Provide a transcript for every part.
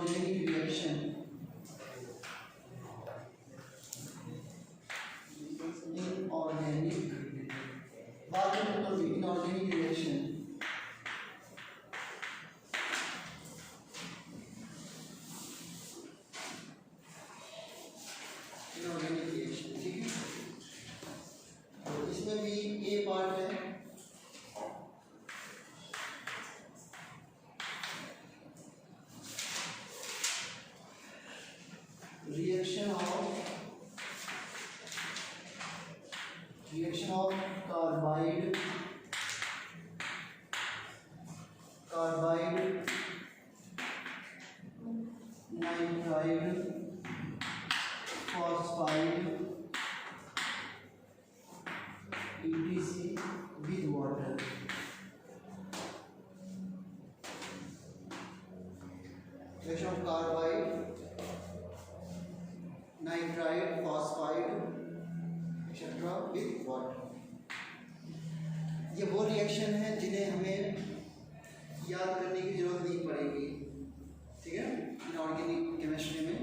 Inorganic reaction, inorganic बात करें inorganic reaction, inorganic reaction, ठीक है। तो इसमें भी ए पार्ट है, reaction of carbide, nitride, phosphide, ETC with water। Reaction of carbide, nitride, phosphide, etc. with water। ये वो रिएक्शन है जिन्हें हमें याद करने की जरूरत नहीं पड़ेगी, ठीक है, इनऑर्गेनिक केमिस्ट्री में।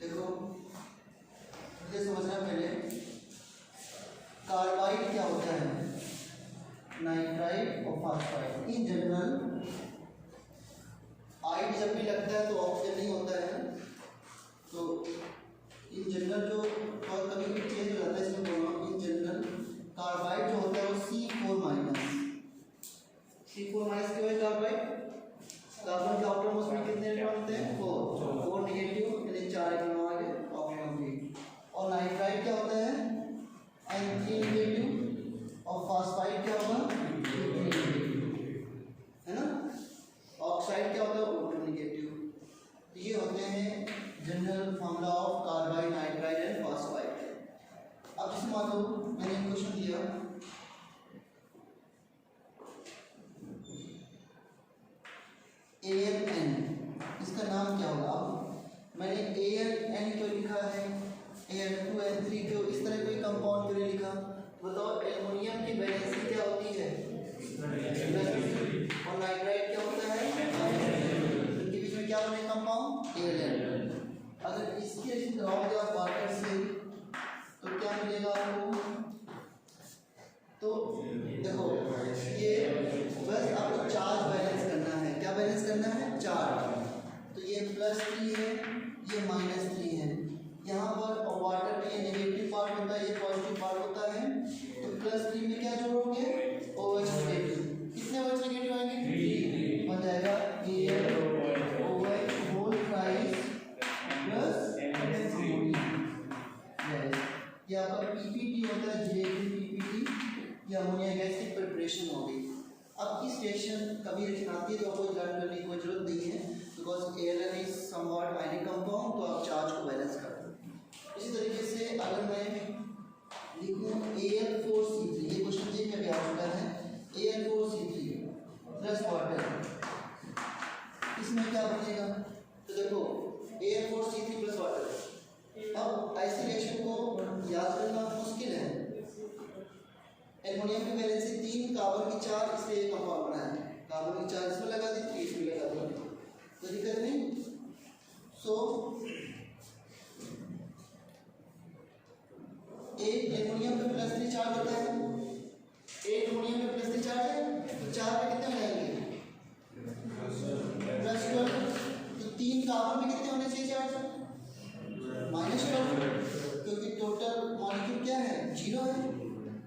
देखो मुझे समझना पहले कार्बाइड क्या होता है, नाइट्राइड और फॉस्फाइड। इन जनरल आइड जब भी लगता है तो ऑक्सीजन नहीं होता है, तो इन जनरल जो और कभी भी चेंज हो जाता है इसमें बोल रहा हूँ, इन जनरल कार्बाइड जो होता है वो C4 माइनस क्यों है कार्बाइड? कार्बन के आउटरमोस्ट में कितने इलेक्ट्रॉन होते हैं? 4 नेगेटिव यानी 4 इलेक्ट्रॉन आगे ऑक्सीजन। और नाइट्राइड क्या होता है? N3 negative. और फॉस्फाइड क्या होगा? है ना। ऑक्साइड क्या होता है? O2 negative. ये होते हैं general formula of carbide, nitride and phosphide. अब जैसे मान लो मैंने एक क्वेश्चन दिया, AlN, इसका नाम क्या होगा? अब मैंने AlN क्यों लिखा है, Al2N3 क्यों, इस तरह कोई कंपाउंड क्यों लिखा? बताओ एल्युमिनियम की वैलेंसी क्या होती है? और नाइट्राइड क्या होता है? इनके बीच में क्या बने कंपाउंड? Al। अगर इसकी रिलेशन कराओगे आप वाटर से तो क्या मिलेगा आपको? तो देखो ये बस आपको चार्ज बैलेंस करना है। क्या बैलेंस करना है? चार्ज। तो ये +3 है, ये -3 है। यहाँ पर वाटर में ये नेगेटिव पार्ट होता है, ये पॉजिटिव पार्ट होता है। तो +3 में क्या जोड़ोगे? OH negative. कितने OH नेगेटिव आएंगे? 3 बन जाएगा AlOH होल थ्राइस प्लस ये आपका PPT होता है, जिलेटिन PPT, या अमोनिया गैस की प्रिपरेशन हो गई। अब इस रिएक्शन कभी रिएक्शन आती है तो आपको लर्न करने की कोई जरूरत नहीं है, because AlN is somewhat ionic compound, तो आप चार्ज को बैलेंस कर दो। इसी तरीके से अगर मैं लिखूँ Al4C3, ये क्वेश्चन जी में भी आ चुका है, Al4C3 प्लस वाटर, इसमें क्या बनेगा? तो देखो Al4C3 प्लस वाटर। अब ऐसे रिएक्शन को याद करना मुश्किल है। एल्युमिनियम की वैलेंसी 3, कार्बन की 4, इसलिए एक कंपाउंड बना है। कार्बन की 4 इसमें लगा दी, 3 इसमें लगा दी, तो दिक्कत नहीं। सो एक एल्युमिनियम पे +3 चार्ज होता है, एक एल्युमिनियम पे +3 चार्ज है, तो 4 पे कितने हो जाएंगे? +12। तो 3 कार्बन में कितने होने चाहिए चार्ज? -12, क्योंकि टोटल मॉलिक्यूल क्या है? 0 है।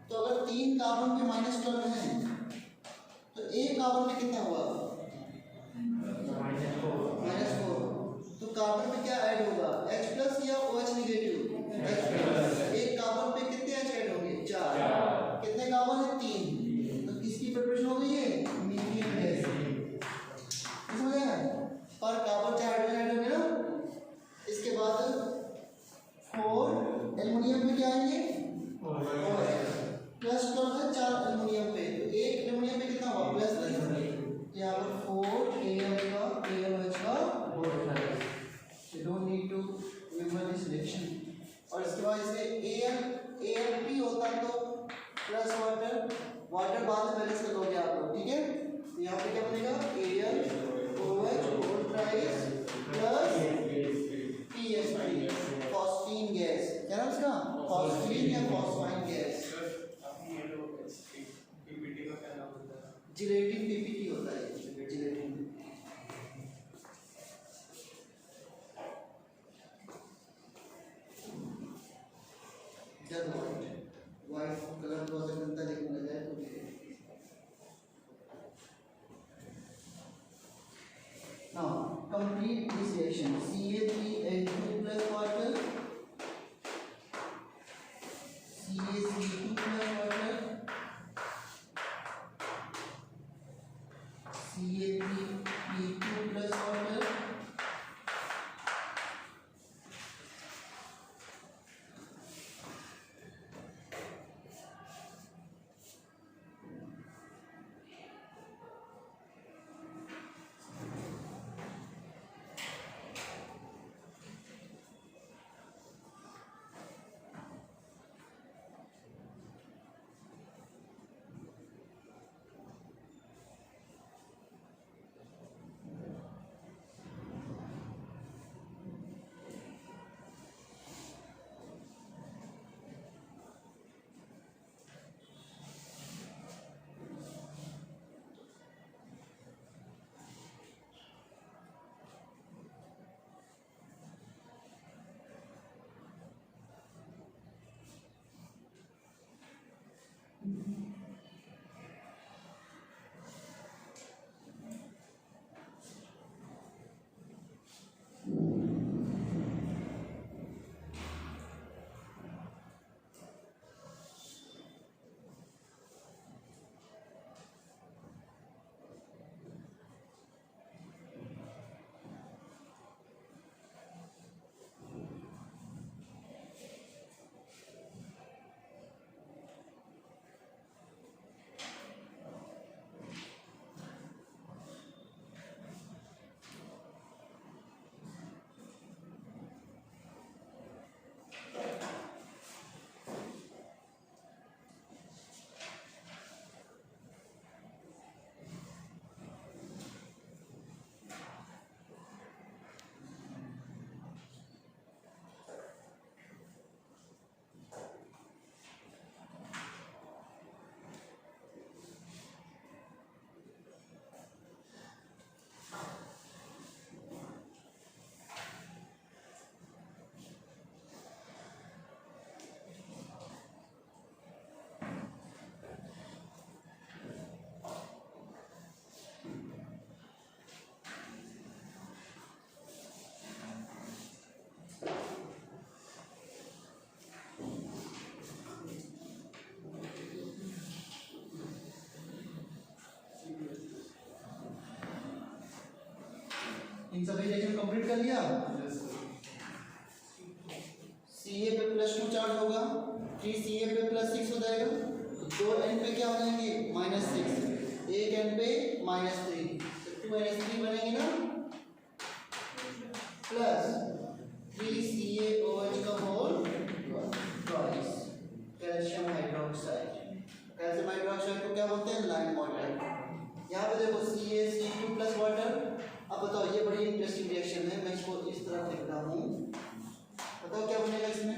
तो अगर 3 कार्बन पे -12 है तो एक कार्बन में कितना हुआ? -4। तो कार्बन में क्या ऐड होगा? H+ या OH नेगेटिव? H+। एक कार्बन पे कितने H ऐड होंगे? 4। कितने कार्बन है? 3। तो किसकी प्रिपरेशन हो गई है? Methane gas. समझ गए? पर कार्बन क्या हाइड्रोजन ऐड होंगे ना। इसके बाद 4 एल्युमिनियम में क्या आएंगे? +12 है 4 एल्युमिनियम पे, तो एक एल्युमिनियम पे कितना हुआ? +3। यहाँ जिलेटिन पीपीटी होता है, जिलेटिन। जब व्हाइट कलर थोड़ा सा गंदा दिखने लग जाए तो now complete this reaction CA3H2 plus water, CaC2 plus water, CA3P2 plus water, इन सभी रिएक्शन कंप्लीट कर लिया। Ca पे +2 चार्ज होगा, 3Ca पे +6 हो जाएगा, दो N पे क्या हो जाएंगे -6, एक N पे -3, तो 2NH3 बनेंगे ना, प्लस 3CaOH का whole twice calcium hydroxide. Calcium hydroxide को क्या बोलते हैं, लाइम वाटर। यहाँ पे देखो CaC2 प्लस वाटर। अब बताओ, ये बड़ी इंटरेस्टिंग रिएक्शन है, मैं इसको इस तरह लिख रहा हूँ। बताओ क्या बनेगा इसमें,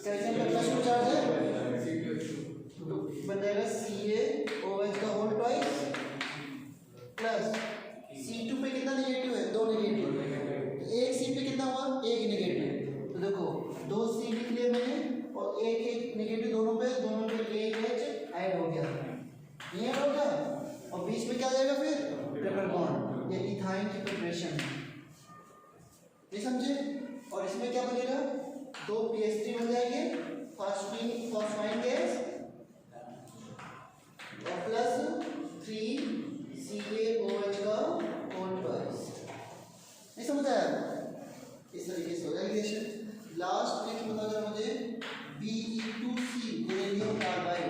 कैल्शियम का +2 चार्ज है तो बन जाएगा CaOH का होल ट्वाइस प्लस C2 पे कितना नेगेटिव है, 2 नेगेटिव, एक C पे कितना हुआ, एक नेगेटिव। तो देखो 2 C लिख लिए मैंने और एक नेगेटिव दोनों पे एक H ऐड हो गया, ये ऐड हो गया और बीच में क्या जाएगा फिर ट्रिपल बॉन्ड, ये इथाइन की प्रिपरेशन है, ये समझे। और इसमें क्या बनेगा, 2 PH3 बन जाएंगे, फॉस्फाइन गैस और प्लस 3CaOH का होल ट्वाइस। नहीं समझ आया, इस तरीके से हो जाएगी रिएक्शन। लास्ट एक बता दो मुझे, Be2C बेरिलियम कार्बाइड,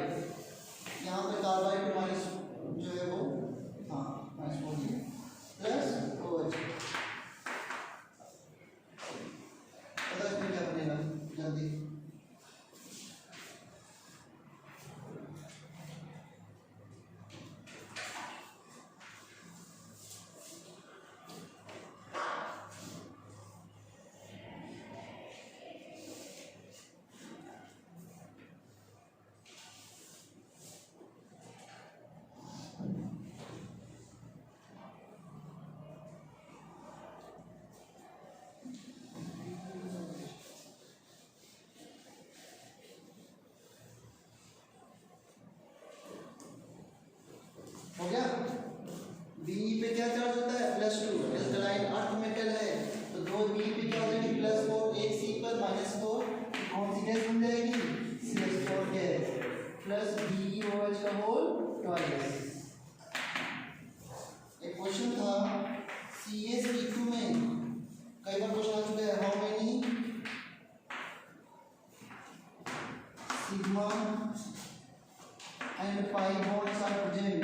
यहाँ पे कार्बाइड माइनस जो है वो माइनस बोलिए प्लस OH, पता है क्या बनेगा जल्दी Be पे क्या चार्ज होता है +2, एल्कलाइन अर्थ मेटल है तो 2 Be पे क्या हो जाएगी +4, एक C पर -4, कौन सी गैस बन जाएगी CH4 गैस प्लस BeOH का होल ट्वाइस। एक क्वेश्चन था CH2 में, कई बार क्वेश्चन आ चुका है, how many sigma and pi bonds are present,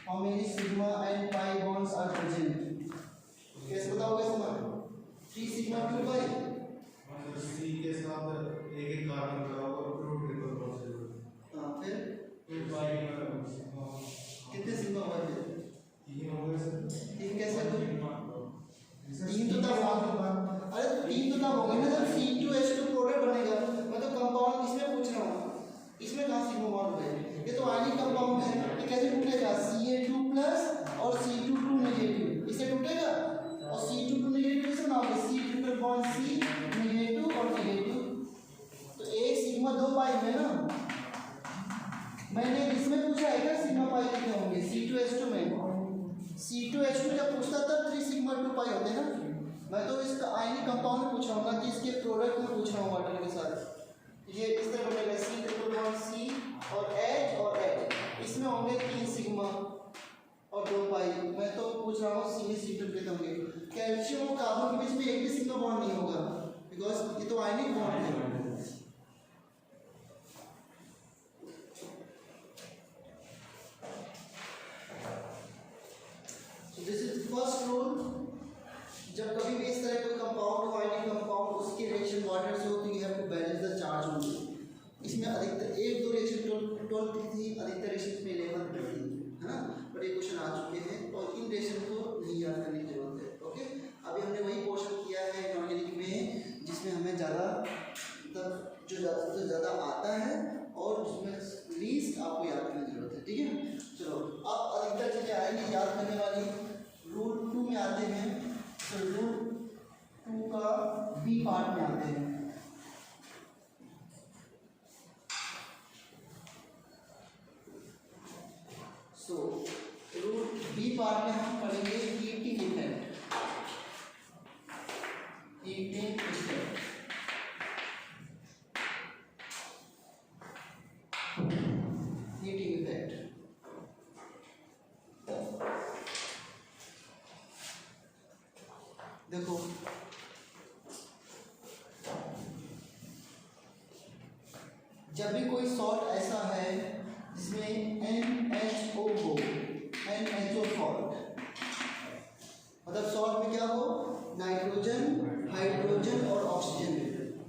how many sigma and pi bonds are present, कैसे बताओगे इसमें 3 sigma 2 pi, मतलब C के साथ एक एक कार्बन का और 2 ट्रिपल बॉन्ड। हां फिर pi कितने सिग्मा हुए थे 3 हो गए सर। 3 कैसे हो 3 तो तब अरे 3 तो तब होंगे ना जब C2H2 प्रोडक्ट बनेगा, मैं तो कंपाउंड इसमें पूछ रहा हूं, इसमें कहां सिग्मा बॉन्ड है, ये तो आयनिक कंपाउंड है, ये कैसे टूटेगा Ca2 प्लस और C22 नेगेटिव, इसे टूटेगा और C22 नेगेटिव से बनाओगे C triple bond C negative और नेगेटिव, तो एक सिग्मा 2 पाई में ना, मैंने इसमें पूछा है क्या सिग्मा पाई कितने होंगे C2H2 में, C2H2 जब पूछता तब 3 सिग्मा 2 पाई होते हैं ना, मैं तो इसका आयनिक कंपाउंड में पूछ रहा हूँ ना कि इसके प्रोडक्ट में पूछ रहा हूँ वाटर के साथ, ये इस तरह बनेगा C ट्रिपल बॉन्ड C और H, इसमें होंगे 3 सिग्मा और 2 पाई, मैं तो पूछ रहा हूँ C में C2 कितने होंगे, कैल्शियम और कार्बन के बीच में एक भी सिग्मा बॉन्ड नहीं होगा बिकॉज ये तो आयनिक बॉन्ड है। दिस इज फर्स्ट रूल, जब कभी भी इस तरह कोई कंपाउंड हो आयनिक कंपाउंड उसकी रिएक्शन वाटर से हो तो you have to balance the charge only, इसमें अधिकतर 1-2 रिएक्शन 12 थी, अधिकतर रिएक्शन में 11 थी, है ना, बट ये क्वेश्चन आ चुके हैं और इन रिएक्शन को नहीं याद करने की जरूरत है। ओके, अभी हमने वही पोर्शन किया है इनऑर्गेनिक में जिसमें हमें ज़्यादा आता है और जिसमें लीस्ट आपको याद करने की जरूरत है, ठीक है। चलो अब अधिकतर चीज़ें आएंगी याद करने वाली, रूल 2 में आते हैं, तो रूल 2 का बी पार्ट में आते हैं। सो रूल बी पार्ट में हम पढ़ेंगे heating effect, heating effect, heating effect. देखो जब भी कोई सॉल्ट ऐसा है जिसमें NHO हो, NHO सॉल्ट, मतलब सॉल्ट में क्या हो नाइट्रोजन, हाइड्रोजन और ऑक्सीजन,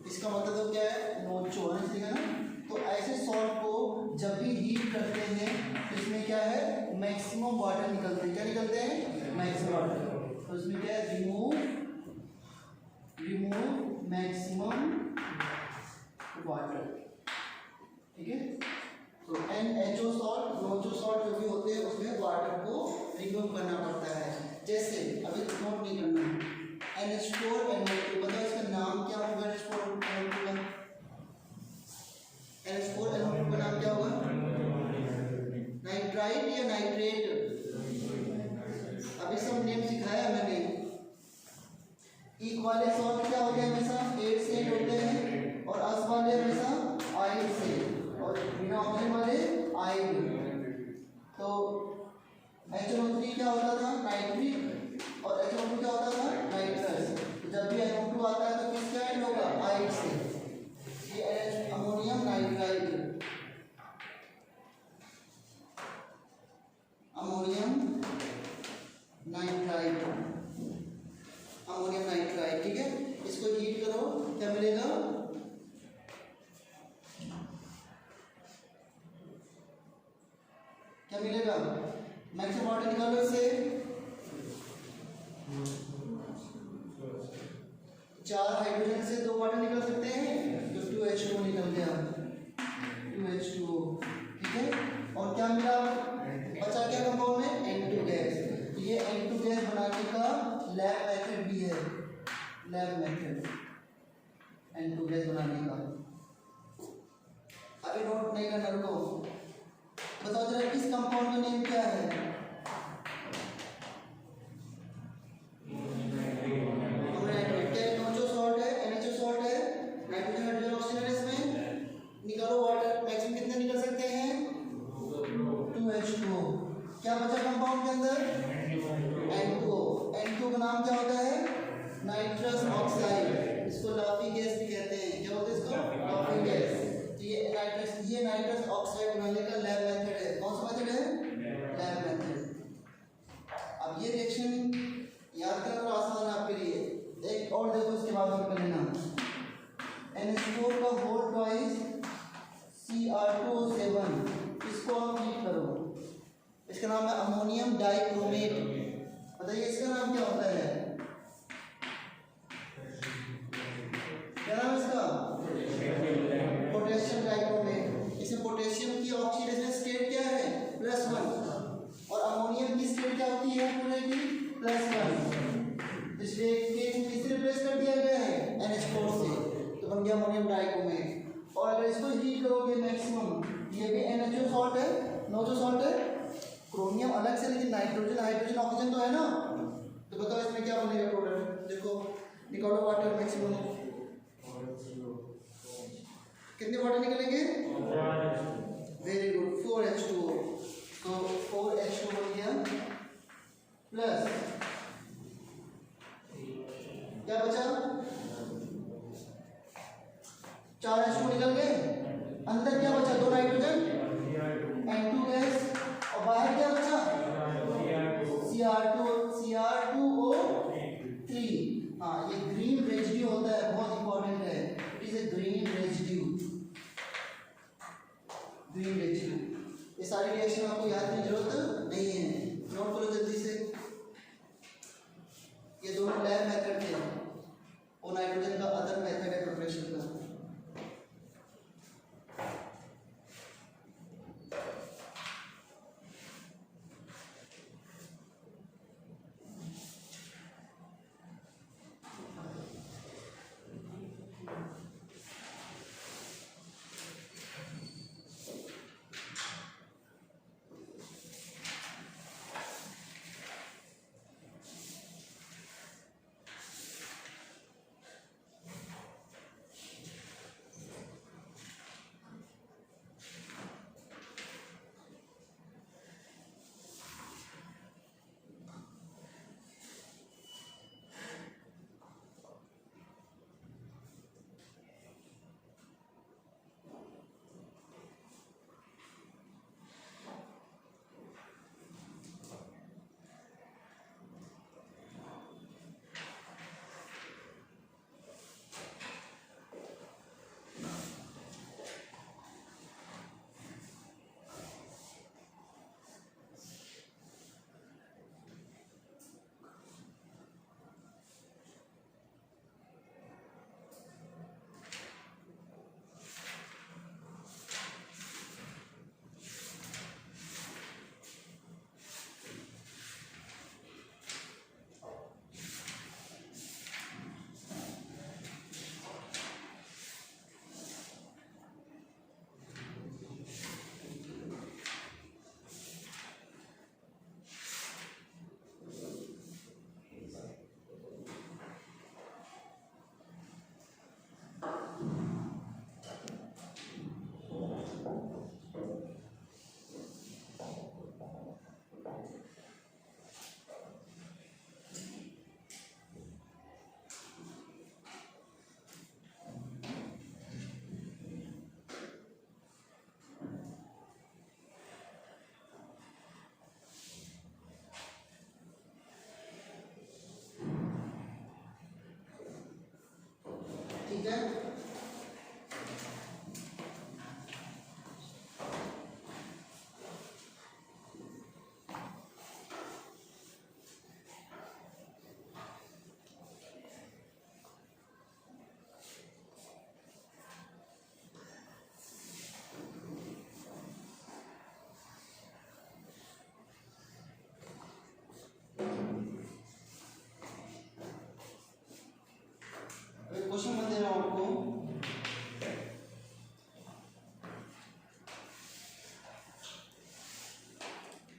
इसका मतलब तो क्या है NO2 है ना, तो ऐसे सॉल्ट को जब भी हीट करते हैं तो इसमें क्या है मैक्सिमम वाटर निकलते हैं, क्या निकलते हैं मैक्सिमम वाटर, तो इसमें क्या है रिमूव मैक्सिमम वाटर, ठीक है। तो NHO सॉल्ट, NO2 सॉल्ट जो भी होते हैं उसमें वाटर को रिमूव करना पड़ता है, जैसे अभी नोट नहीं करना NH4 NO2, बताओ इसका नाम क्या होगा NH4 NO2 का, NH4 NO2 का नाम क्या होगा नाइट्राइट या नाइट्रेट, अभी सब नेम सिखाया मैंने। इक वाले सॉल्ट क्या होते हैं हमेशा 8 से होते हैं और अस वाले हमेशा आयन से, और बिना ऑक्सीजन वाले आयन, तो HNO3 क्या होता था नाइट्रिक और HNO2 क्या होता था नाइट्रस, तो जब भी NO2 आता है तो किसका ऐड होगा आयन से, ये ammonium nitride, ammonium nitride, ammonium nitride, ठीक है। इसको हीट करो क्या मिलेगा क्या मिलेगा मैक्सिमम वाटर निकालो इससे, 4 हाइड्रोजन से 2 वाटर निकल सकते हैं तो 2H2O निकल गया, 2H2O, ठीक है। और क्या मिला बचा क्या कंपाउंड में N2 गैस, ये N2 गैस बनाने का लैब मेथड भी है, लैब मेथड N2 गैस बनाने का, अभी नोट नहीं करना रुको, बताओ जरा किस कंपाउंड का नेम क्या है? NO2 सॉल्ट है, NHO सॉल्ट है, नाइट्रोजन हाइड्रोजन ऑक्सीजन है इसमें। निकालो वाटर, मैक्सिमम कितने निकल सकते हैं? 2H2O। क्या बचा कंपाउंड के अंदर? N2O। N2O का नाम क्या होता है? Nitrous oxide. इसको लाफिंग गैस भी कहते हैं। क्या बोलते हैं इसको? Laughing gas. तो ये नाइट्रस ऑक्साइड बनाने का लैब मेथड है। कौन सा मेथड है? Lab method. अब ये रिएक्शन याद करना तो आसान है आपके लिए। एक और देखो, इसके बाद हम कर लेना NH4 का होल ट्वाइस Cr2O7। इसको आप हीट करो। इसका नाम है अमोनियम डाइक्रोमेट। बताइए इसका नाम क्या होता है? क्या नाम है इसका? Potassium dichromate. इसमें पोटेशियम की ऑक्सीडेशन स्टेट क्या है? +1। और अमोनियम की स्टेट क्या होती है पूरे की? +1। इसलिए किससे रिप्लेस कर दिया गया है? NH4 से। तो बन गया अमोनियम डाइक्रोमेट। और अगर इसको हीट करोगे मैक्सिमम, ये भी NHO सॉल्ट है, NO2 सॉल्ट है, क्रोमियम अलग से, लेकिन नाइट्रोजन हाइड्रोजन ऑक्सीजन तो है ना। तो बताओ इसमें क्या बनेगा प्रोडक्ट? देखो निकालो वाटर मैक्सिमम। कितने वाटर निकलेंगे? Very good, 4H2O। तो 4H2O बन गया प्लस क्या बचा? 4H2O निकल गए। अंदर क्या बचा? 2 नाइट्रोजन, N2 गैस, और बाहर क्या बचा? Cr2O3। हाँ, ये ग्रीन रेजिड्यू होता है, बहुत इंपॉर्टेंट है। It is a green residue. Green residue. ये सारी रिएक्शन आपको याद करने की जरूरत नहीं है, नोट करो जल्दी से। ये दोनों लैब मेथड थे, और नाइट्रोजन का अदर मेथड है प्रिपरेशन का। ठीक है। क्वेश्चन बन दे रहा हूं आपको।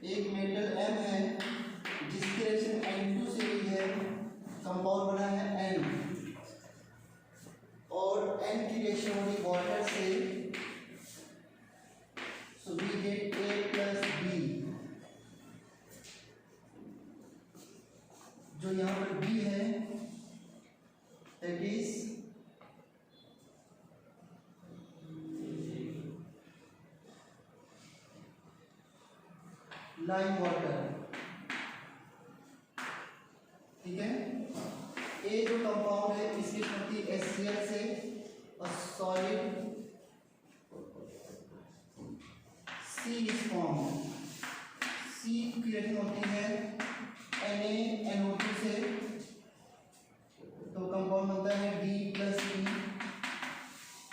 एक मेटल M है जिसकी रिएक्शन N2 से हुई है, कंपाउंड बना है N, और N की रिएक्शन होगी वाटर से, so we get A plus B। जो यहाँ पर B है दैट इज लाइम वाटर, ठीक है। ए जो कंपाउंड है इसकी बनती है HCl से, और solid C is form, C की रिएक्शन होती है NaNO2 से, तो कंपाउंड बनता है D प्लस E,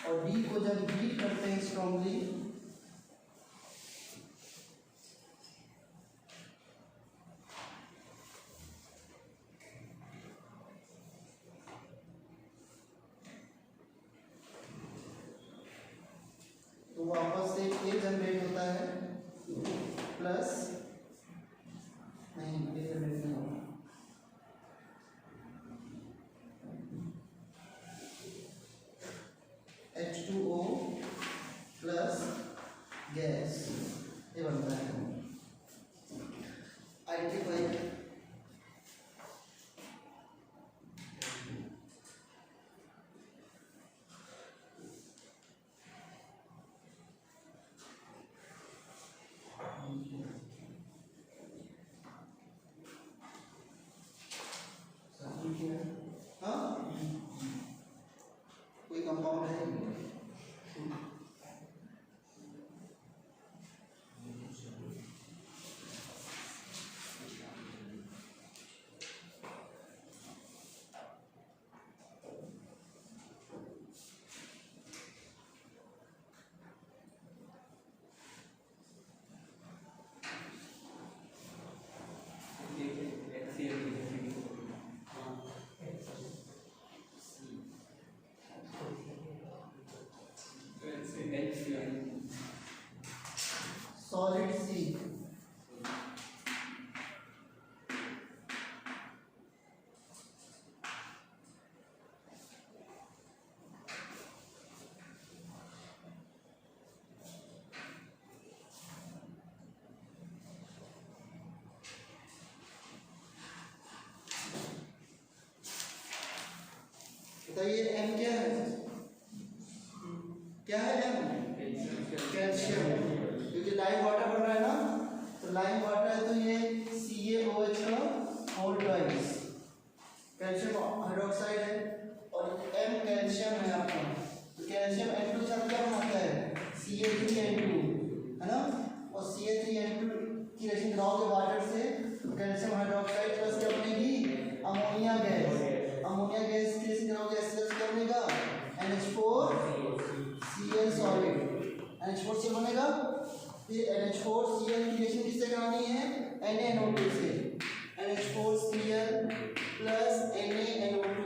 और D को जब हीट करते हैं स्ट्रांगली तो वापस से A जनरेट होता है प्लस, नहीं A जनरेट नहीं होगा, H2O प्लस गैस, ये बनता है आइडेंटिफाई। हाँ, कोई कंपाउंड है सॉलिड C, बताइए M क्या है, क्या है M, कैल्शियम, क्योंकि लाइम वाटर बन रहा है ना, तो लाइम वाटर है तो ये CaOH का होल ट्वाइस, कैल्शियम हाइड्रोक्साइड है, और M कैल्शियम है आपका, तो कैल्शियम N2 के साथ क्या बनाता है Ca3N2, है ना, और Ca3N2 की रिएक्शन कराओगे वाटर से, तो कैल्शियम हाइड्रोक्साइड प्लस क्या बनेगी अमोनिया गैस, अमोनिया गैस की रिएक्शन कराओगे HCl से क्या बनेगा NH4Cl सॉलिड, NH4Cl बनेगा, फिर NH4Cl की रिएक्शन किससे करानी है NaNO2 से, NH4Cl प्लस NaNO2,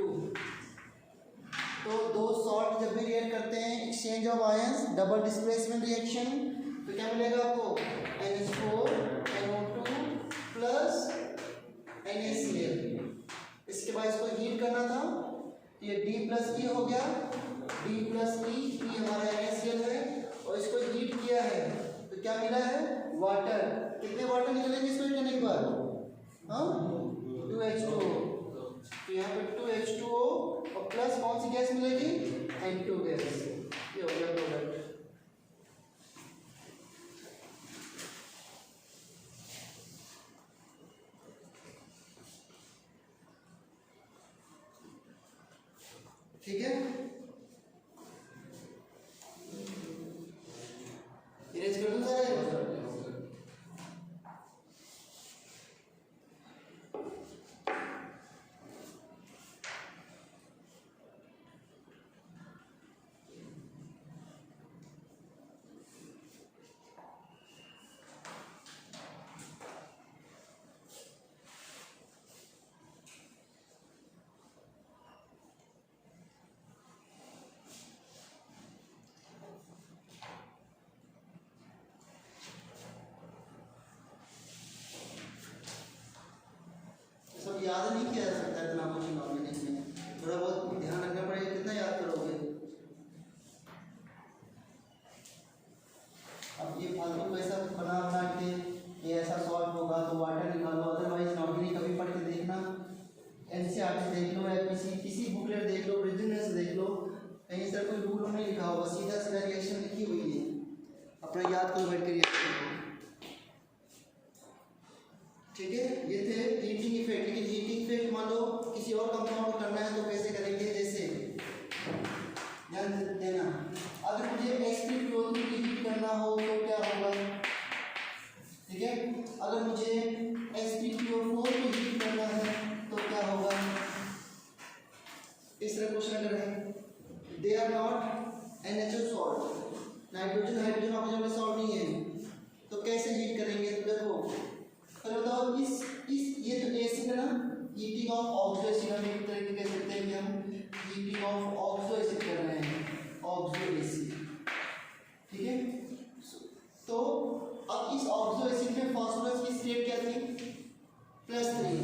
तो दो सॉल्ट जब भी रिएक्ट करते हैं exchange of ions, double displacement reaction, तो क्या मिलेगा आपको NH4NO2 प्लस NaCl। इसके बाद इसको हीट करना था, ये D प्लस E हो गया, D प्लस E हमारा NaCl है, और इसको हीट किया है तो क्या मिला है वाटर, कितने वाटर निकलेंगे इसको हीट करने के बाद, हाँ 2H2O, तो यहाँ पे 2H2O और प्लस कौन सी गैस मिलेगी N2 गैस, ये हो गया प्रोडक्ट। ठीक है, इरेज कर दूं सारा ठीक है, ये थे हीटिंग इफेक्ट। लेकिन हीटिंग इफेक्ट मान लो किसी और कंपाउंड को करना है तो कैसे करेंगे, जैसे ध्यान देना, अगर मुझे Sp2O3 की हीट करना हो तो क्या होगा, ठीक है, अगर मुझे Sp2O4 को हीट करना है तो क्या होगा। इस तरह क्वेश्चन अगर है, they are not NaCl salt, nitrogen hydrogen oxygen में सॉल्ट नहीं है, तो कैसे हीट करेंगे। तो देखो पहले बताओ, इस ये तो एसिड है ना, हीटिंग ऑफ ऑक्सो एसिड, हम एक तरह के कह सकते हैं कि हम हीटिंग ऑफ ऑक्सो एसिड कर रहे हैं, ऑक्सो एसिड, ठीक है। तो अब इस ऑक्सो एसिड में फास्फोरस की स्टेट क्या थी, +3,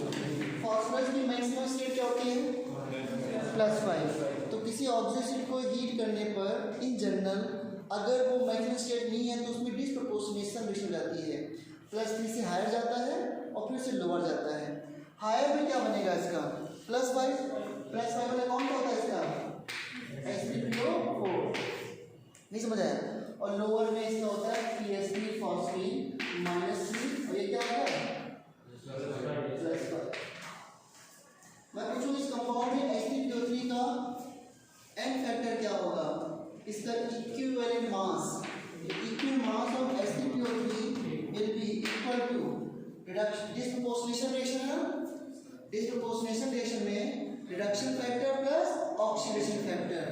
फास्फोरस की मैक्सिमम स्टेट क्या होती है, +5। तो किसी ऑक्सो एसिड को हीट करने पर इन जनरल अगर वो मैक्सिमम स्टेट नहीं है तो उसमें डिस्प्रोपोर्शनेशन रिएक्शन हो जाती है, +3 से हायर जाता है और फिर से लोअर जाता है। हायर में क्या बनेगा इसका, +5 वाला कौन सा होता है इसका, Sp2O4, नहीं समझ आया। और लोअर में इसका होता है PsP फॉस्फीन -3, और ये क्या होगा +5। मैं पूछूं इस कंपाउंड में Sp2O3 का एन फैक्टर क्या होगा, इसका equivalent mass, equal mass of Sp2O3 will be equal to reduction disproportionation reaction है ना, डिस्प्रोपोर्शनेशन रिएक्शन में reduction factor plus oxidation factor.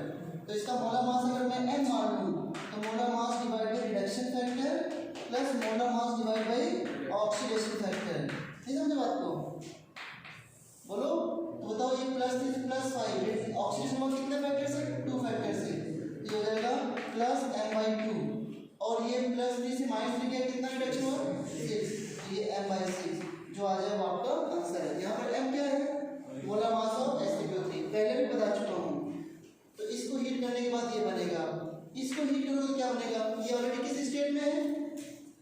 तो इसका मोलर मास अगर मैं n मान लूं तो molar mass divide by reduction factor plus molar mass divide by oxidation factor. नहीं समझे बात को, बोलो तो बताओ, ये +3 से +5, ऑक्सीडेशन मास कितने फैक्टर से, 2 फैक्टर से, ये हो जाएगा +m/2, और ये +3 से -3 गया, कितना रिडक्शन हुआ 6, ये m/6 जो आ जाए वो आपका आंसर है। यहाँ पर m क्या है, मोलर मास ऑफ Sp2O3, पहले भी बता चुका हूँ। तो इसको हीट करने के बाद ये बनेगा, इसको हीट करो तो क्या बनेगा, ये ऑलरेडी किस स्टेट में है,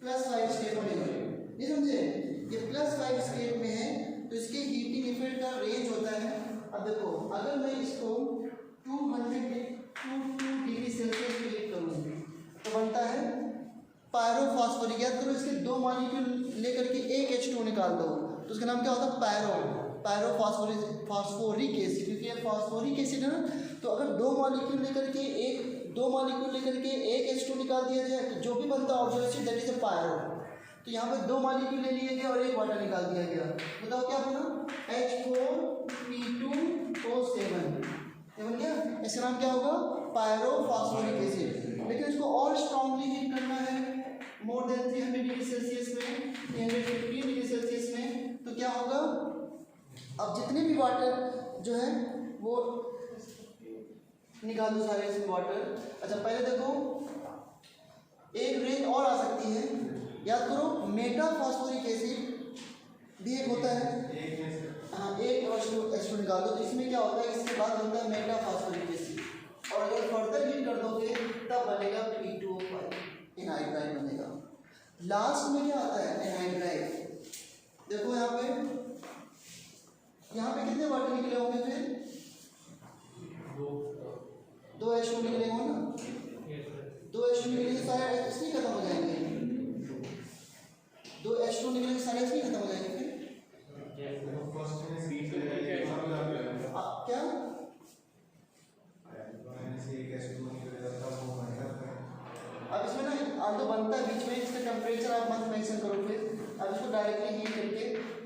+5 स्टेट में है, नहीं समझे, ये +5 स्टेट में है, तो इसके हीटिंग इफेक्ट का रेंज होता है। अब देखो अगर मैं इसको 202 डिग्री सेल्सियस पे हीट करूँ तो बनता है पायरोफॉस्फोरिक। याद करो, इसके 2 मॉलिक्यूल लेकर के एक H2 निकाल दो तो उसका नाम क्या होता है, पायरोफॉस्फोरिक एसिड, क्योंकि ये फास्फोरिक एसिड है ना। तो अगर 2 मॉलिक्यूल लेकर के एक H2 निकाल दिया जाए तो जो भी बनता है oxo acid that is a pyro. तो यहाँ पे 2 मॉलिक्यूल ले लिए गए और एक वाटर निकाल दिया गया, बताओ क्या बना, H4P2O7, ये बन गया। इसका नाम क्या होगा, पायरोफॉस्फोरिक एसिड। लेकिन इसको और स्ट्रांगली हीट करना है मोर देन 300 डिग्री सेल्सियस में, 350 डिग्री सेल्सियस में, तो क्या होगा, अब जितने भी वाटर जो है वो निकाल दो सारे इसमें वाटर। अच्छा पहले देखो एक रेंज और आ सकती है, याद करो मेटाफॉस्फोरिक एसिड भी एक होता है, हाँ एक H2 निकाल दो तो इसमें क्या होता है, इसके बाद होता है मेटाफॉस्फोरिक एसिड, और अगर फर्दर हीट कर दोगे तब बनेगा P2O5, एनहाइड्राइड बनेगा। लास्ट में क्या आता है, एनहाइड्राइड। देखो यहाँ पे कितने वाटर निकले होंगे, फिर 2 H2 निकले होंगे ना, 2 H2 निकले तो सारे H नहीं खत्म हो जाएंगे, 2 H2 निकले तो सारे H नहीं खत्म हो जाएंगे, फिर क्या अब इसमें ना आलू बनता है बीच में, इसका टेम्परेचर आप मत मेंशन करो। फिर अब इसको डायरेक्टली हीट करके,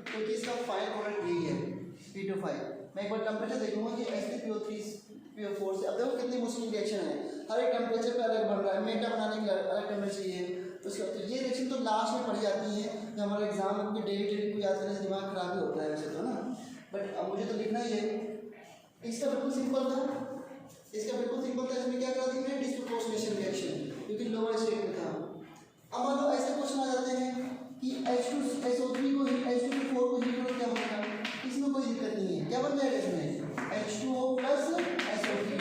क्योंकि इसका फाइनल प्रोडक्ट यही है P2O5। मैं एक बार टेम्परेचर देखूंगा कि Sp2O3 से। अब देखो कितनी मुश्किल रिएक्शन है, हर एक टेम्परेचर पे अलग बन रहा है, मेटा बनाने के लिए अलग टेम्परेचर चाहिए। उसका तो ये रिएक्शन तो लास्ट में पढ़ी जाती है, जब हमारे एग्जाम के डेली को याद करने से दिमाग खराब ही होता है वैसे तो ना, बट अब मुझे तो लिखना ही है। इसका बिल्कुल सिंपल था, इसमें क्या करा दी मैंने, डिस्प्रोपोर्शनेशन रिएक्शन, क्योंकि लोअर स्टेट में था। अब मान लो ऐसे क्वेश्चन आ जाते हैं कि H2SO3 को H2O4 को हीट करो क्या बनेगा, इसमें कोई दिक्कत नहीं है, क्या बन जाएगा इसमें H2O प्लस SO3,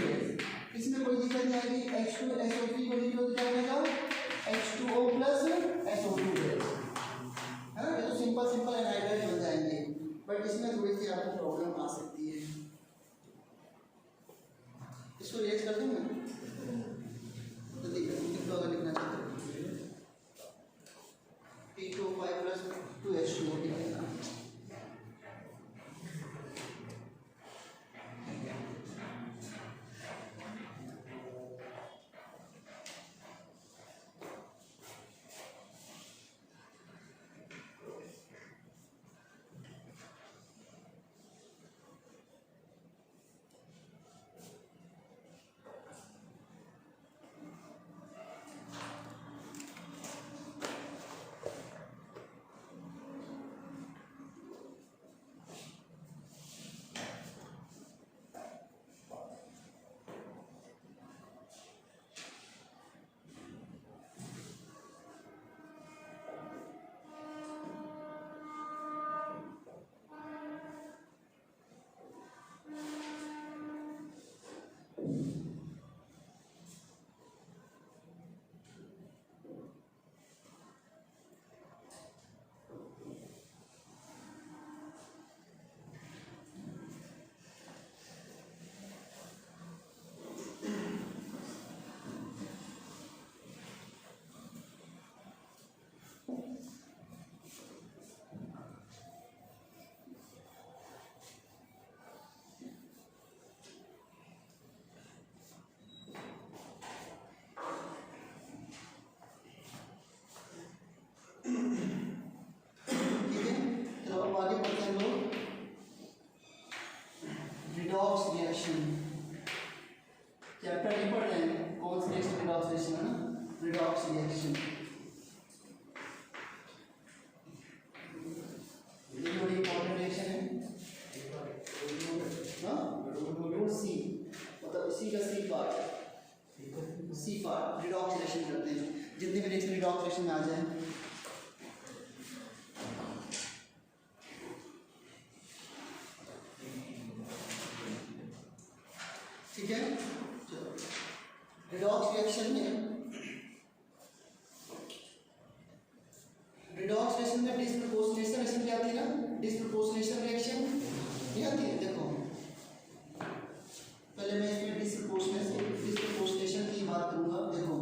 इसमें कोई दिक्कत नहीं आएगी। H2SO3 को हीट करो तो क्या बनेगा H2O प्लस SO2 है ना, ये तो सिंपल एनहाइड्राइड बन जाएंगे, बट इसमें थोड़ी सी आपको प्रॉब्लम आ सकती है। इसको रेज कर दूँ मैं, जल्दी कितना अगर लिखना चाहते हैं P2O5 plus 2H2O reaction, chapter नहीं पढ़ रहे हैं, कौन सी रिएक्शन? रिडॉक्स रिएक्शन है ना, रिडॉक्स रिएक्शन। ये बड़ी इंपॉर्टेंट रिएक्शन है। रूट सी मतलब सी का सी पार्ट रिडॉक्स रिएक्शन करते हैं। जितने भी रिएक्शन रिडॉक्स रिएक्शन में आ जाए, ठीक है। चलो रिडॉक्स रिएक्शन में डिस्प्रपोर्शनेशन रिएक्शन क्या आती है ना, डिस्प्रपोर्शनेशन रिएक्शन ये आती है। देखो पहले मैं इसमें डिस्प्रपोर्शनेशन की बात करूंगा। देखो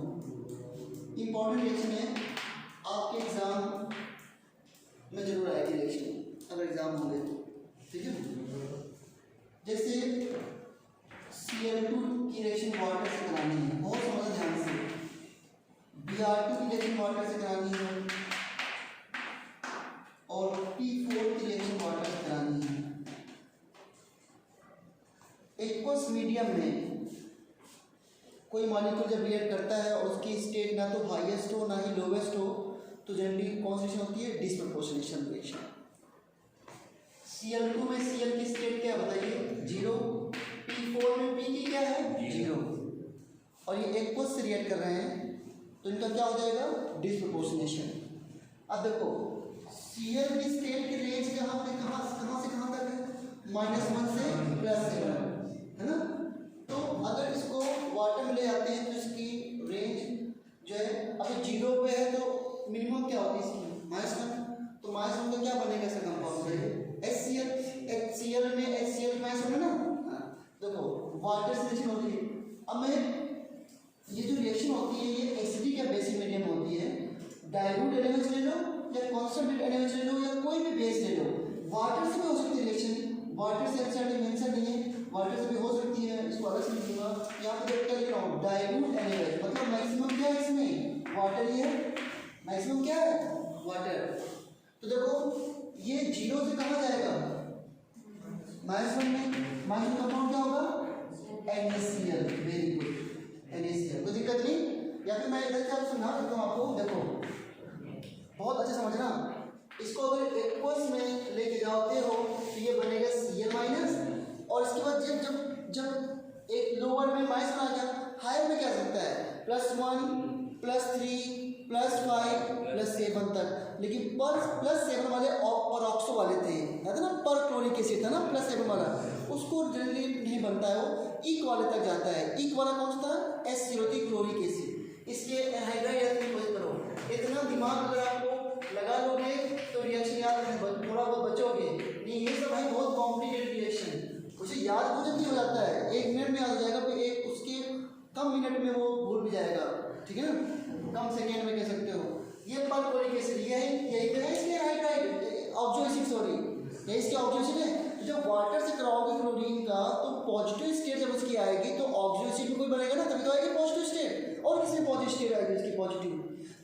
इंपॉर्टेंट रिएक्शन है, आपके एग्जाम में जरूर आएगी रिएक्शन अगर एग्जाम होंगे तो, ठीक है। जैसे Cl2 की रिएक्शन वाटर से करानी है, बहुत समझना ध्यान से। Br2 की रिएक्शन वाटर से करानी है और P4 की रिएक्शन वाटर से करानी है। एक्वस मीडियम में कोई मॉलिक्यूल जब रिएक्ट करता है और उसकी स्टेट ना तो हाईएस्ट हो ना ही लोवेस्ट हो, तो जनरली कौन सी रिएक्शन होती है? Disproportionation reaction. Cl2 में Cl की स्टेट क्या बताइए? 0। P4 में P की क्या है? 0। और ये एक्वस से रिएक्ट कर रहे हैं तो इनका क्या हो जाएगा? डिस्प्रपोर्शनेशन। अब देखो Cl की स्टेट की रेंज कहाँ से कहाँ तक है? -1 से +7 है ना। तो अगर इसको वाटर में ले जाते हैं तो इसकी रेंज जो है, अगर 0 पे है तो मिनिमम क्या होगी इसकी? -1। तो -1 का क्या बनेगा इसका कंपाउंड? HCl में HCl -1 है ना। देखो वाटर से रिएक्शन होती है। अब मैं ये जो रिएक्शन होती है ये एसिडिक या बेसिक मीडियम होती है। डाइल्यूट एलिमेंट्स ले लो या कॉन्सेंट्रेट एलिमेंट्स ले लो या कोई भी बेस ले लो, वाटर से भी हो सकती है रिएक्शन। वाटर से एक्सटेंड मेंशन नहीं है, वाटर से भी हो सकती है, इसको अलग से लिखूंगा। यहाँ पे देख कर लिख रहा हूँ डाइल्यूट एलिमेंट मतलब मैक्सिमम क्या है इसमें? वाटर ही है। मैक्सिमम क्या है? वाटर। तो देखो ये 0 से कहाँ जाएगा? -1 में। -1 कंपाउंड क्या होगा? NaCl। Very good, NaCl। कोई दिक्कत नहीं। या फिर मैं इधर से समझा देता हूँ आपको। देखो बहुत अच्छे समझना, इसको अगर एक्वस में लेके जाते हो तो ये बनेगा Cl- और इसके बाद जब एक लोअर में -1 आ गया, हायर में क्या आ सकता है? +1 +3 +5 +7 तक। लेकिन +7 वाले परऑक्सो वाले थे, याद है ना, पर क्लोरिक एसिड था ना +7 वाला, उसको जनरली नहीं बनता है, वो इक वाले तक जाता है। इक वाला कौन सा था? H03 chloric acid. इसके एनहाइड्राइड एसिड करो। इतना दिमाग अगर आपको लगा लोगे तो रिएक्शन याद थोड़ा बहुत बचोगे नहीं। ये सब है बहुत कॉम्प्लिकेटेड रिएक्शन, उसे याद कुछ नहीं हो जाता है, 1 मिनट में याद हो जाएगा, फिर एक उसके कम मिनट में वो भूल भी जाएगा, ठीक है ना, कम सेकेंड में कह सकते हो। ये पर क्लोरिक एसिड यही तो है इसके एनहाइड्राइड ऑक्सो एसिड, सॉरी ये इसके ऑक्सो एसिड है। तो जब वाटर से कराओगे क्लोरीन का तो पॉजिटिव स्टेट जब उसकी आएगी तो ऑक्सो एसिड भी कोई बनेगा ना, तभी तो आएगी पॉजिटिव स्टेट। और किसी पॉजिटिव स्टेट आएगी इसकी पॉजिटिव।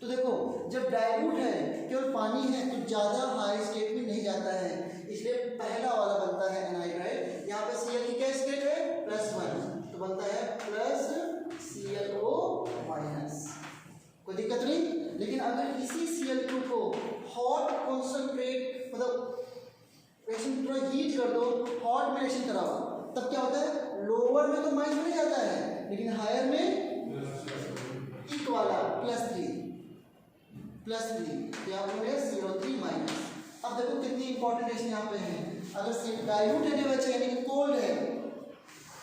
तो देखो जब डाइल्यूट है, केवल पानी है, तो ज़्यादा हाई स्टेट में नहीं जाता है, इसलिए पहला वाला बनता है एनहाइड्राइड। यहाँ पे Cl की क्या स्टेट है? +1, तो बनता है +ClO-। कोई दिक्कत नहीं। लेकिन अगर इसी Cl2 को हॉट कॉन्सेंट्रेट मतलब रिएक्शन थोड़ा हीट कर दो, हॉट में रिएक्शन कराओ, तब क्या होता है? लोअर में तो माइनस नहीं जाता है, लेकिन हायर में इक वाला +3 तो यहाँ पर CO3-। अब देखो कितनी इंपॉर्टेंट रिएक्शन यहाँ पे है। अगर डाइल्यूट एलिमेंट है यानी कि कोल्ड है,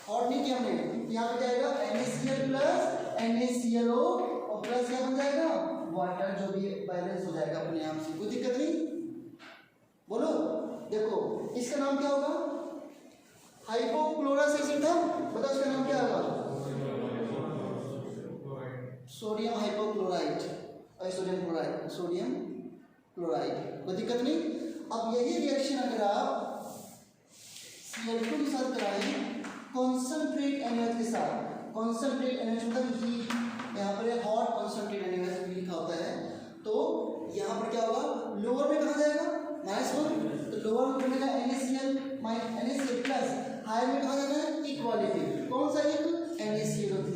हॉट नहीं किया हमने, यहाँ पे जाएगा NaCl+ NaClO और प्लस क्या बन जाएगा? वाटर, जो भी बैलेंस हो जाएगा अपने आप से, कोई दिक्कत नहीं। बोलो देखो इसका नाम क्या होगा? हाइपोक्लोरस एसिड था, बताओ इसका नाम क्या होगा? सोडियम हाइपोक्लोराइड, सोडियम क्लोराइड, कोई दिक्कत नहीं। अब यही रिएक्शन अगर आप Cl2 के साथ कराएं कॉन्सेंट्रेट एनएच के साथ, कॉन्सेंट्रेट एनएच मतलब हीट, यहाँ पर हॉट कॉन्सेंट्रेट एनएच लिखा होता है, तो यहाँ पर क्या होगा? लोअर में कहाँ जाएगा? -1, तो लोअर में बनेगा NaCl+, हायर में कहाँ जाना है, इक्वालिटी। कौन सा एक, NaCO3,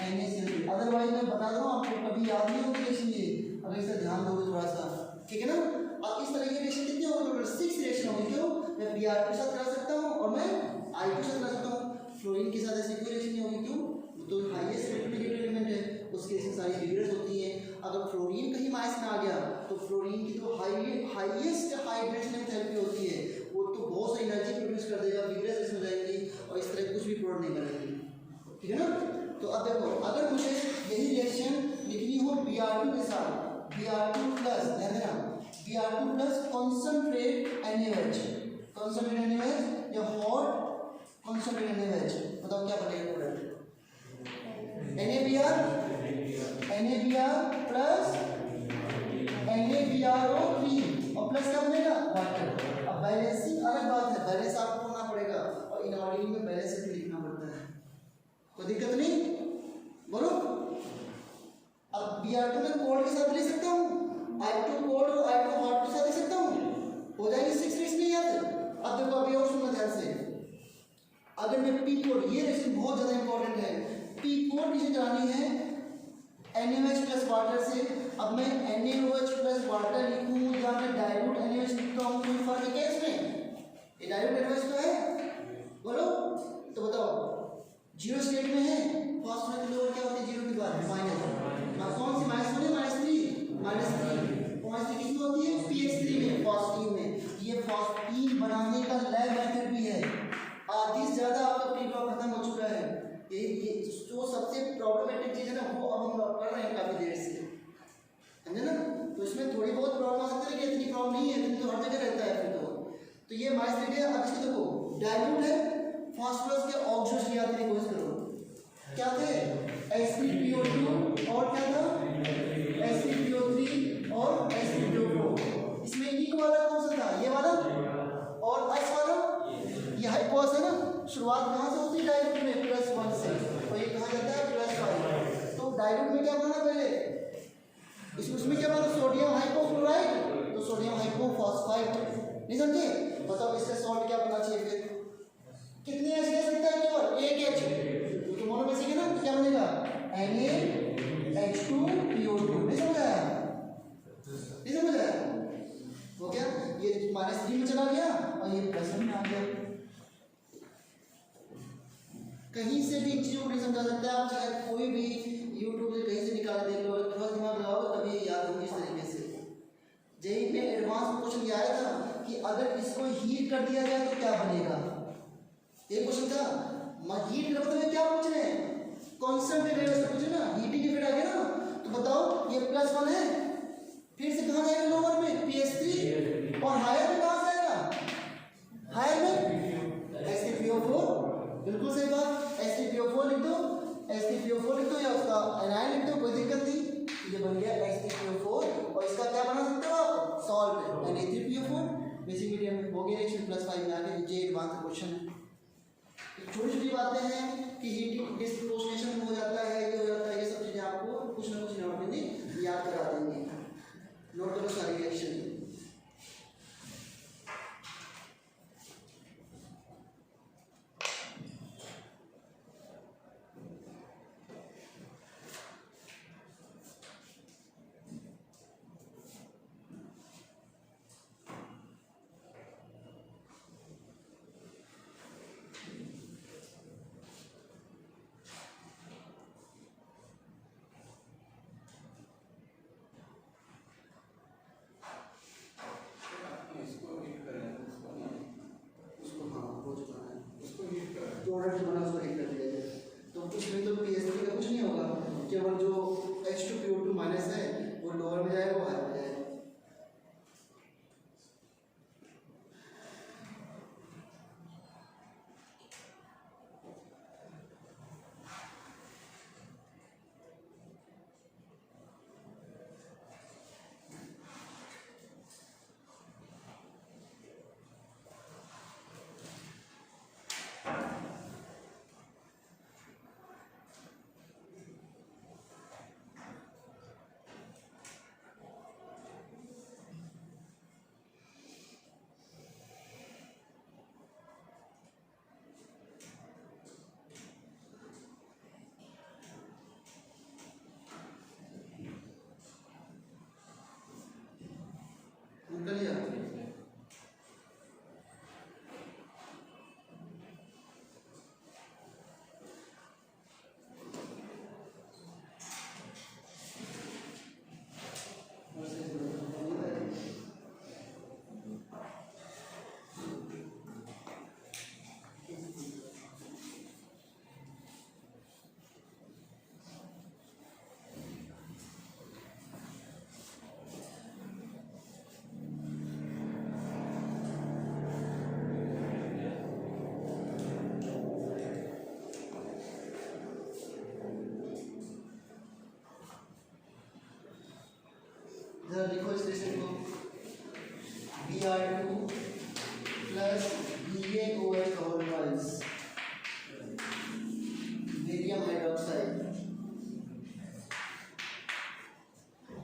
NaCO3। अदरवाइज मैं बता दूँ आपको कभी याद नहीं होगी रिएक्शन ये, अगर इसे ध्यान दोगे थोड़ा सा, ठीक है ना। अब इस तरह की रिएक्शन कितनी होगी, टोटल 6 रिएक्शन होगी। क्यों, मैं Br के साथ करा सकता हूँ और मैं I के साथ करा सकता हूँ। फ्लोरीन के साथ ऐसी कोई रिएक्शन नहीं होगी। क्यों, तो हाईएस्ट नेगेटिव एलिमेंट है, उसकी रिएक्शन सारी रिवर्स होती है। अगर फ्लोरीन कहीं माइनस में आ गया तो फ्लोरीन की तो हाईएस्ट हाइड्रेशन एंथैल्पी होती है, वो तो बहुत सारी एनर्जी प्रोड्यूस कर देगा, विग्रेस हो जाएगी और इस तरह कुछ भी प्रोड्यूस नहीं करेगी, ठीक है ना। तो अब देखो, अगर मुझे यही रिएक्शन लिखनी हो Br2 के साथ, Br2 प्लस, ध्यान देना, Br2 plus concentrate NaOH, concentrate NaOH या हॉट कॉन्सेंट्रेट NaOH, बताओ क्या बनेगा प्रोडक्ट, NaBr प्लस NaBrO3 और प्लस क्या बनेगा, वाटर। अब बैलेंसिंग अलग बात है, बैलेंस आपको होना पड़ेगा और इनऑर्डिनरी में बैलेंस भी लिखना पड़ता है, कोई दिक्कत नहीं, बोलो। अब Br2 में कोल्ड के साथ ले सकता हूँ, I2 कोल्ड और I2 हॉट के साथ ले सकता हूँ, हो जाएगी 6 रिएक्शन नहीं याद। अब देखो अभी और सुनना ध्यान से, अगर मैं P कोड, ये रिएक्शन बहुत ज़्यादा इंपॉर्टेंट है, P कोड रिएक्शन करानी है NaOH प्लस वाटर से। अब मैं NaOH प्लस वाटर लिखूँ या मैं डाइल्यूट NaOH लिखता हूँ, कोई फर्क है क्या इसमें, ये डाइल्यूट NaOH तो है, बोलो। तो बताओ, जीरो स्टेट में है, फॉस्फोरस की लोअर क्या होती है, जीरो के बाद माइनस, कौन सी माइनस होने, -3, -3 किसमें होती है, pH3 में, फॉस्फीन में। ये फॉस्फीन बनाने का लैब मेथड भी है, आधी से ज़्यादा आपका प्री ब्लॉक खत्म हो चुका है। ये जो सबसे प्रॉब्लमेटिक चीज़ है ना, वो अब हम कर रहे हैं काफ़ी देर से, समझे ना। तो इसमें थोड़ी बहुत प्रॉब्लम आ सकती है, लेकिन इतनी प्रॉब्लम नहीं है, इतनी तो हर जगह रहता है फिर तो ये -3 है। अब इसको देखो, डाइल्यूट है, फॉस्फोरस के ऑक्सीजन याद करने की कोशिश करो, क्या थे, Sp2 और क्या था, Sp3 और Sp4। इसमें ई वाला कौन सा था, ये वाला, और S वाला ये हाइपोस है ना। शुरुआत कहाँ से होती है, डाइल्यूट में +1 से, और ये कहाँ जाता है +5। तो डाइल्यूट में क्या बनाना पहले, उसमें क्या बना, सोडियम हाइपोक्लोराइड, तो सोडियम हाइपोफॉस्फाइड, नहीं समझे। बताओ इससे सॉल्ट क्या बनना चाहिए, फिर कितने एच ले सकता है, केवल एक एच, तो मोनो बेसिक है ना, तो क्या बनेगा, NaH2PO2, नहीं समझा, नहीं समझा, हो गया। ये -3 में चला गया और ये +1 में आ गया। कहीं से भी इन चीज़ों को नहीं समझा सकते आप, चाहे कोई भी यूट्यूब से कहीं से निकाल देख लो, थोड़ा दिमाग लगाओ तभी याद होगी इस तरीके से। जेई में एडवांस क्वेश्चन ये आया था कि अगर इसको हीट कर दिया जाए तो क्या बनेगा, एक क्वेश्चन था। हीट कर मतलब क्या पूछ रहे हैं, कॉन्सेंट्रेट से पूछे ना, हीटिंग इफेक्ट आ गया ना। तो बताओ ये +1 है, फिर से कहाँ जाएगा, लोअर में pH3, और हायर में कहाँ से आएगा, हायर में Sp4, बिल्कुल सही बात, Sp4 लिख दो, Sp4 लिख दो या उसका एनायन लिख दो, कोई दिक्कत नहीं। ये बन गया Sp4 और इसका क्या बना सकते हो आप, सॉल्ट Na3PO4, बेसिक मीडियम में हो गया रिएक्शन +5 में आ गया। ये एडवांस क्वेश्चन है, छोटी छोटी बातें हैं कि हीटिंग डिस्प्रोपोर्शनेशन हो जाता है, ये हो जाता है, ये सब चीज़ें आपको कुछ ना कुछ नोट याद करा देंगे, नोट करो सारी reaction. Br2 plus BaOH whole twice barium hydroxide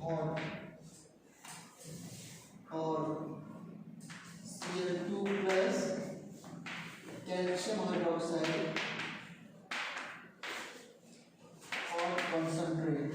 hot और Cl2 plus calcium hydroxide hot concentrate.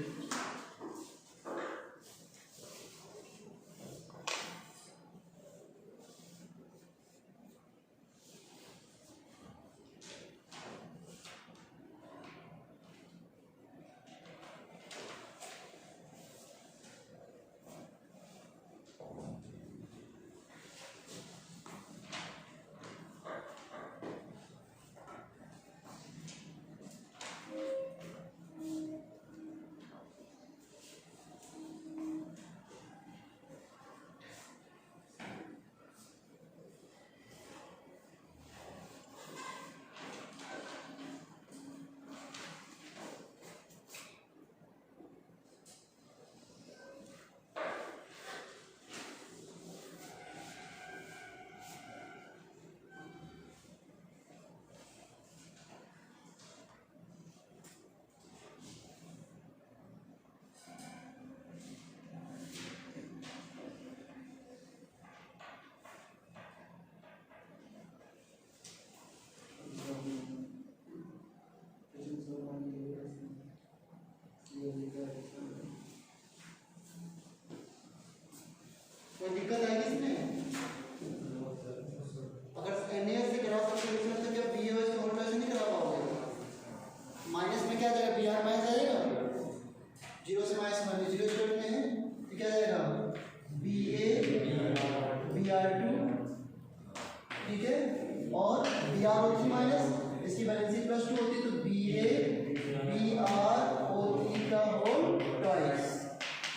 कोई दिक्कत आएगी इसमें? अगर NaS से करा सकते हो इसमें तो क्या BaOH का होल ट्वाइस नहीं करा पाओगे? माइनस में क्या जाएगा? Br माइनस आएगा, जीरो से माइनस में जीरो स्क्वायर में है तो क्या जाएगा? Br2 ठीक है, और BrO3 माइनस इसकी वैलेंसी +2 होती है तो BrO3 का होल ट्वाइस।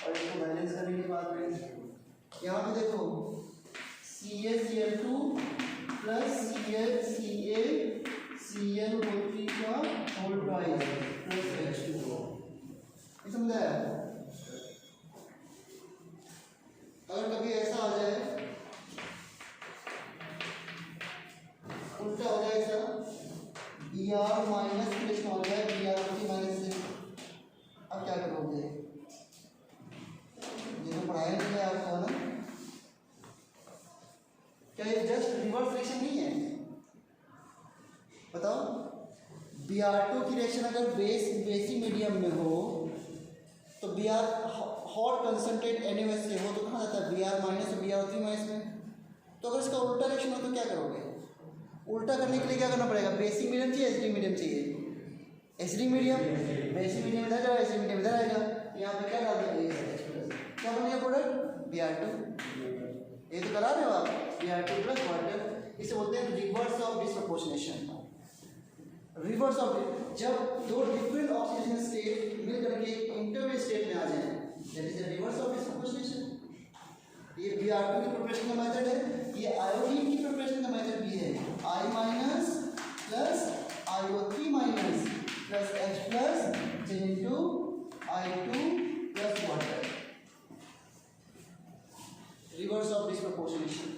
और इसको बैलेंस करने के बाद में यहाँ पे देखो CaCl2 प्लस ClCaClO3 का होल ट्वाइस प्लस H2O। ये समझा है? अगर कभी ऐसा आ जाए उल्टा हो जाए ऐसा Br माइनस कितना हो जाए BrO3 माइनस से, अब क्या करोगे? ये तो पढ़ाया नहीं है आपको ना, क्या ये जस्ट रिवर्स रिएक्शन नहीं है? बताओ, Br2 की रिएक्शन अगर बेसिक मीडियम में हो तो Br हॉट कंसंट्रेट NaOH से हो तो कहाँ जाता है? Br माइनस और BrO3 माइनस में। तो अगर इसका उल्टा रिएक्शन हो तो क्या करोगे? उल्टा करने के लिए क्या करना पड़ेगा? बेसिक मीडियम चाहिए, एसिडिक मीडियम चाहिए? एसिडिक मीडियम, बेसिक मीडियम इधर जाएगा, एसिडिक मीडियम इधर आएगा, यहाँ पे क्या डाल देंगे? क्या बनेगा प्रोडक्ट? Br2। ये तो करा रहे हो आप, Br2 प्लस वाटर। इसे बोलते हैं reverse of disproportionation. Reverse of, जब दो डिफरेंट ऑक्सीडेशन स्टेट मिल करके इंटरमीडिएट स्टेट में आ जाए, that is the reverse of disproportionation. ये Br2 की प्रिपरेशन का मेथड है, ये आयोडीन की प्रिपरेशन का मेथड भी है। I minus plus IO3 minus plus H plus into I2 plus water, reverse of disproportionation.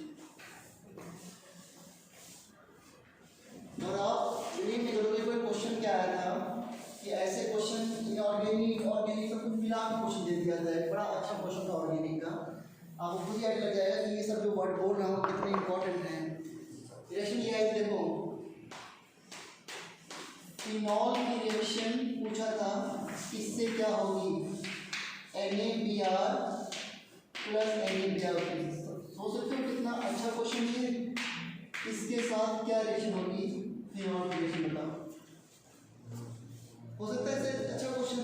और आप बिलीव नहीं करोगे, कोई क्वेश्चन क्या आया था कि ऐसे क्वेश्चन ऑर्गेनिक सब कुछ मिला के क्वेश्चन दे दिया जाए। बड़ा अच्छा क्वेश्चन था ऑर्गेनिक का, आपको खुद ही आइडिया लग जाएगा कि ये सब जो वर्ड बोल रहा हूँ कितने इंपॉर्टेंट हैं। रिएक्शन ये आई, देखो फिनॉल की रिएक्शन पूछा था, इससे क्या होगी? NaBr plus NaBr। सोच सकते हो कितना अच्छा क्वेश्चन है। इसके साथ क्या रिएक्शन होगी? फिनॉल की रिएक्शन बताओ। हो सकता है इससे अच्छा क्वेश्चन,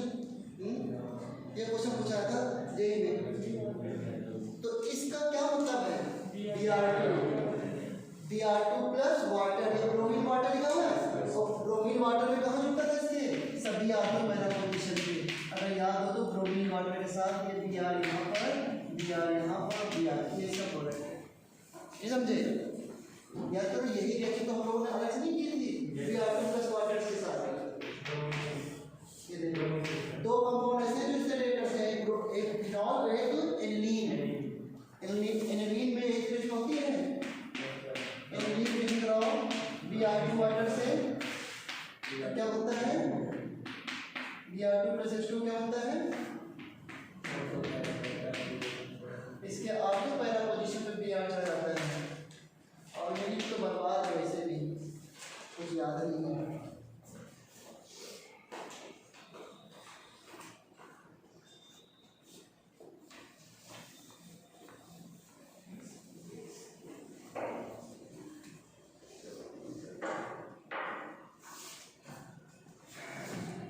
ये क्वेश्चन पूछा था जेई में। तो इसका क्या मतलब है? Br2 प्लस वाटर, ये ब्रोमीन वाटर लिखा हुआ है, तो ब्रोमीन वाटर में कहाँ जुड़ता था इसके? सभी आटम पहला पोजीशन पे। अगर याद हो तो ब्रोमीन वाटर के साथ ये Br यहाँ पर, Br यहाँ पर, Br ये सब प्रोडक्ट है। ये समझे? या तो यही रिएक्शन तो हम लोगों ने अलग से नहीं की थी Br2 प्लस वाटर के साथ,